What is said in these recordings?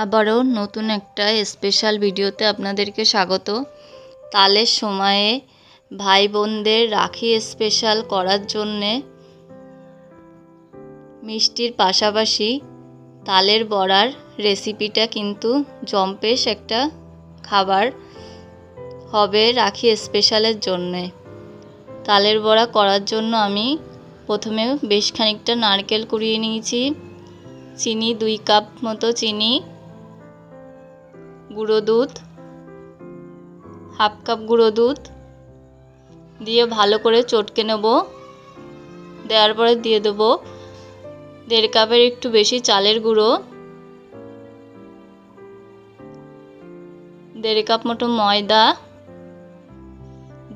আবারও নতুন একটা স্পেশাল ভিডিওতে আপনাদেরকে স্বাগত। তালের সময়ে ভাই বোনদের রাখি স্পেশাল করার জন্যে মিষ্টির পাশাপাশি তালের বড়ার রেসিপিটা কিন্তু জম্পেশ একটা খাবার হবে রাখি স্পেশালের জন্যে। তালের বড়া করার জন্য আমি প্রথমে বেশ খানিকটা নারকেল কুড়িয়ে নিয়েছি, চিনি 2 কাপ মতো চিনি, গুঁড়ো দুধ হাফ কাপ গুঁড়ো দুধ দিয়ে ভালো করে চটকে নেব। দেওয়ার পরে দিয়ে দেব 1.5 কাপের একটু বেশি চালের গুঁড়ো, 1.5 কাপ মতো ময়দা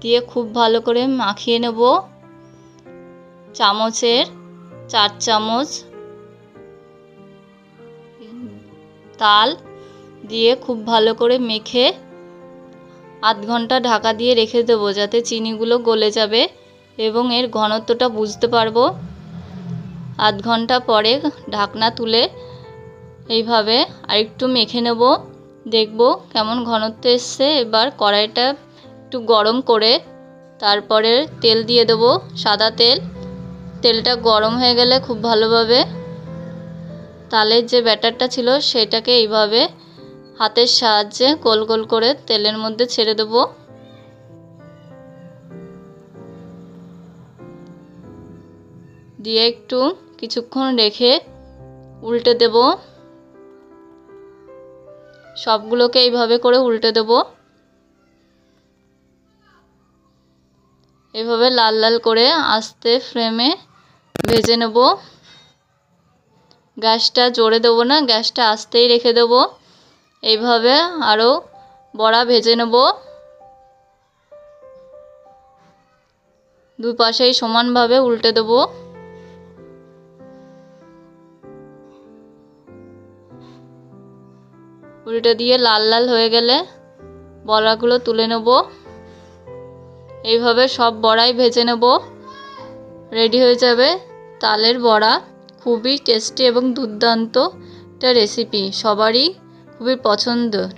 দিয়ে খুব ভালো করে মাখিয়ে নেব। চামচের 4 চামচ তাল দিয়ে খুব ভালো করে মেখে আধ ঘন্টা ঢাকা দিয়ে রেখে দেবো, যাতে চিনিগুলো গলে যাবে এবং এর ঘনত্বটা বুঝতে পারবো। আধ ঘন্টা পরে ঢাকনা তুলে এইভাবে আরেকটু মেখে নেব, দেখব কেমন ঘনত্ব এসছে। এবার কড়াইটা একটু গরম করে তারপরে তেল দিয়ে দেব, সাদা তেল। তেলটা গরম হয়ে গেলে খুব ভালোভাবে তালের যে ব্যাটারটা ছিল সেটাকে এইভাবে হাতের সাহায্যে গোল গোল করে তেলের মধ্যে ছেড়ে দেব। দিয়ে একটু কিছুক্ষণ রেখে উল্টে দেব। সবগুলোকে এইভাবে করে উল্টে দেব। এইভাবে লাল লাল করে আস্তে ফ্লেমে ভেজে নেব। গ্যাসটা জোরে দেবো না, গ্যাসটা আস্তেই রেখে দেব। এইভাবে আরও বড়া ভেজে নেব। দুই পাশেই সমানভাবে উল্টে দেব। উল্টে দিয়ে লাল লাল হয়ে গেলে বড়াগুলো তুলে নেব। এইভাবে সব বড়াই ভেজে নেব। রেডি হয়ে যাবে তালের বড়া। খুবই টেস্টি এবং দুর্দান্ত একটা রেসিপি, সবারই খুবই পছন্দের।